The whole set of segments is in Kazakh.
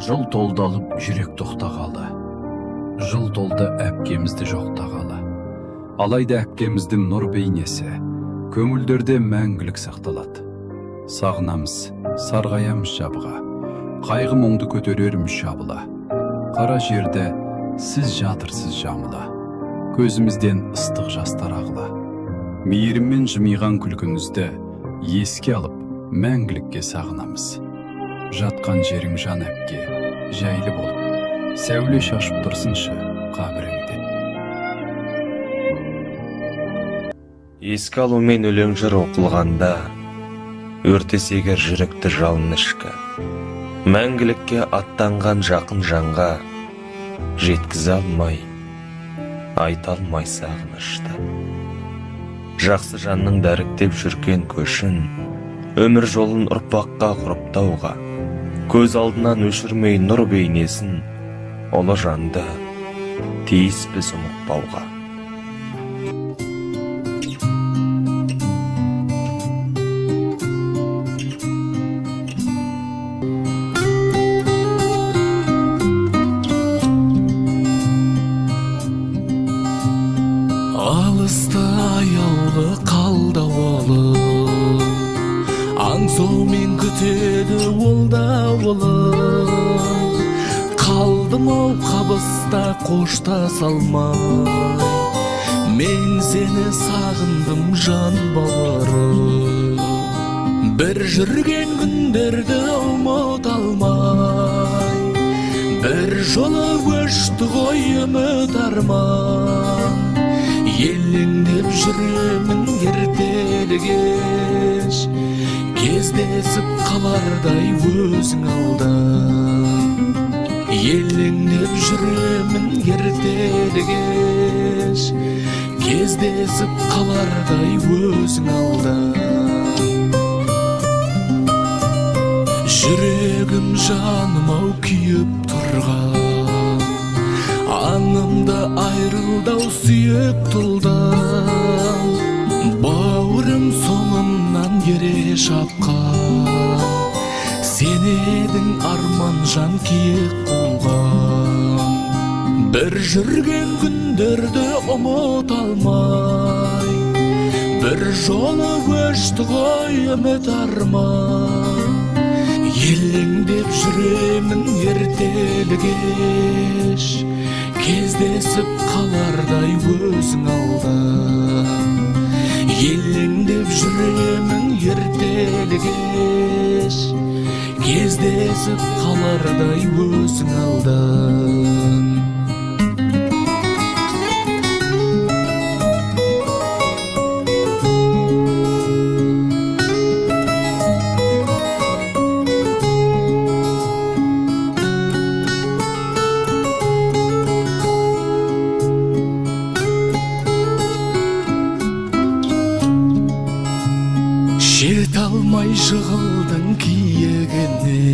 Жыл толды алып жүрек тоқтағалы. Жыл толды әпкемізді жоқтағалы. Алайда әпкеміздің нұр бейнесі көңілдерде мәңгілік сақталады. Сағынамыз, сарғаямыз жабыға, қайғы мұңды көтерерміз жабыла. Қара жерде сіз жатырсыз жамыла, көзімізден ыстық жастар ағыла. Мейіріммен жымиған күлкіңізді еске алып мәңгілікке сағынамыз. Жатқан жерің жан әпке, жайлы болып, сәуле шашып тұрсыншы қабіріңде. Еске алумен өлең жыр оқылғанда, өртесегер жүректі жалын ішкі. Мәңгілікке аттанған жақын жанға, жеткізе алмай, айта алмай сағынышты. Жақсы жанның дәріктеп жүрген көшін, өмір жолын ұрпаққа құрыптауға, көз алдынан өшірмей нұр бейнесін, ұлы жанды тиіс біз ұмытпауға. Алысты аяулы қалдауылы, аңсаумен күтеді ол дауылы. Қалдым ау қабыста қоштаса алмай, мен сені сағындым жан бауырым. Бір жүрген күндерді ұмыта алмай, бір жолы өшті ғой үміт арман. Елеңдеп жүремін ертелі кеш, кездесіп қалардай өзің алда. Елеңдеп жүремін ертелі кеш, кездесіп қалардай өзің алда. Жүрегім жаным ау күйіп тұрған, аңымда айрылдау сүйек тұлдан. Бауырым соңымнан ере шапқан, сен едің арман жан киік қуған. Бір жүрген күндерді ұмыта алмай, бір жолы өшті ғой үміт арман. Елеңдеп жүремін ертелі кеш, кездесіп қалардай өзің алда. Елеңдеп жүремін ертелі кеш, кездесіп қалардай өзің алда. Жете алмай жығылдың киегіне,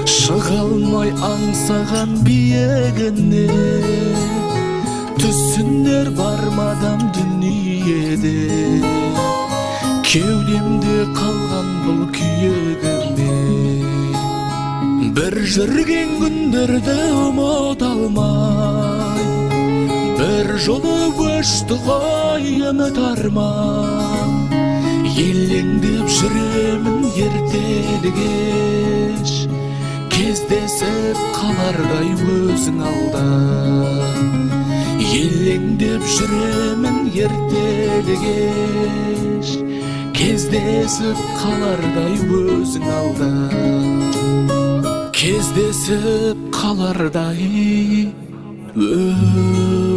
шыға алмай аңсаған биігіне. Түсінер бармадам дүниеде, кеудемде қалған бұл күйегіме. Бір жүрген күндерді ұмыта алмай, бір жолы өшті ғой үміт арман. Елеңдеп жүремін ертелі кеш, кездесіп қалардай өзің алда. Елеңдеп жүремін ертелі кеш, кездесіп қалардай өзің алда. Кездесіп қалардай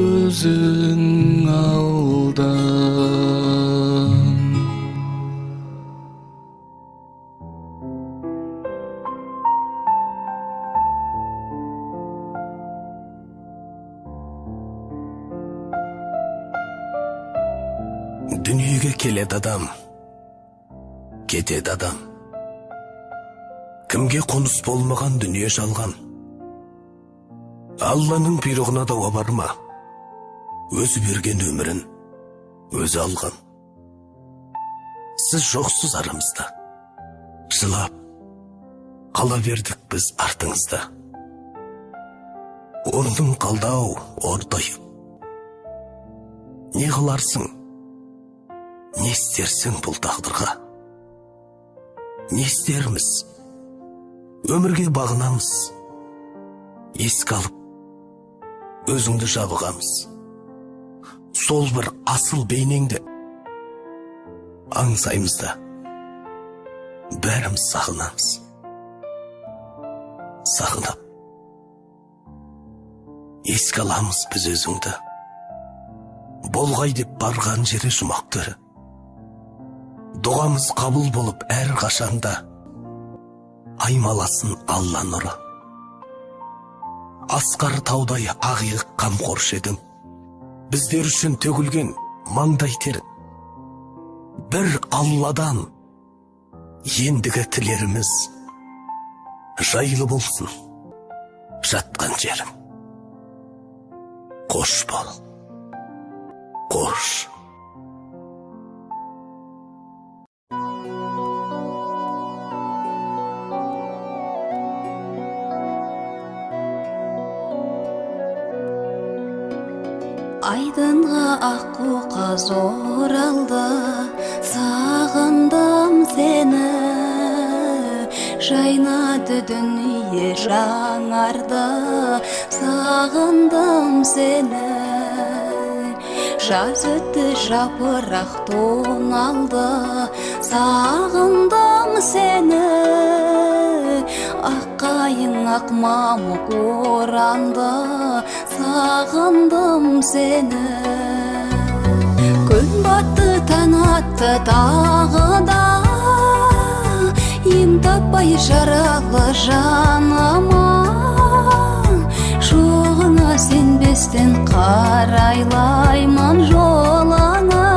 өзің алда. Дүниеге келеді адам, кетеді адам. Кімге қоныс болмаған дүние жалған. Алланың бұйрығына дауа бар ма? Өзі берген өмірін өзі алған. Сіз жоқсыз арамызда, жылап Қала бердік біз артыңызда. Орның қалдау, ордайып. Не қыларсың? Не істерсің бұл тағдырға? Не істерміз? Өмірге бағынамыз. Еске алып, өзіңді жабығамыз. Сол бір асыл бейнеңді аңсаймыз да, бәріміз сағынамыз. Сағынып, еске аламыз біз өзіңді. Болғай деп барған жері жұмақтары. Дұғамыз қабыл болып әр қашанда, аймаласын Алла нұры. Асқар таудай ақиық қамқоршы едің. Біздер үшін төгілген маңдай тер. Бір Алладан ендігі тілеріміз жайлы болсын жатқан жерім. Қош бол, қош. Айдынға аққу қаз оралды, сағындым сені. Жайнады дүние жаңарды, сағындым сені. Жаз өтті жапырақ тоңалды, сағындым сені. Аққайың ақ мамық оранды, сағындым сені. Күн батты таң атты тағы да, ем таппай жаралы жаныма. Жоғыңа сенбестен қарайлаймын жолыңа.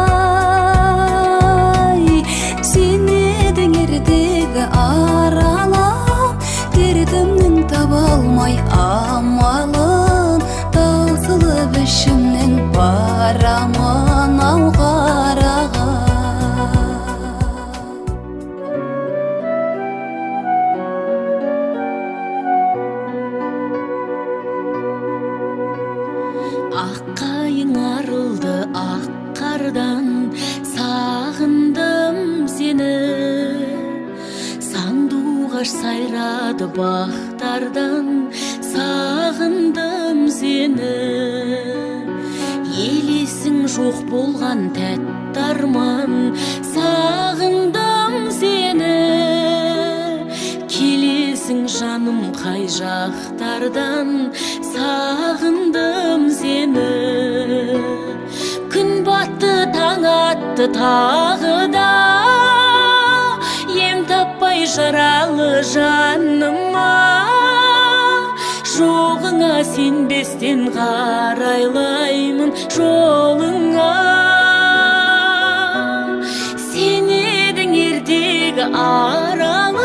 Сен едің ертегі аралап, дертімнің таба алмай амалын. Таусылып ішімнен барамын ау қараға. Аққайың арылды ақ қардан, сағындым сені. Сандуғаш сайрады бақтардан, сағындым сені. Елесің жоқ болған тәтті арман, сағындым сені. Келесің жаным қай жақтардан, сағындым сені. Күн батты таң атты тағы да, ем таппай жаралы жаныма. Жоғыңа сенбестен қарайлаймын жолыңа. Сен едің ертегі аралап,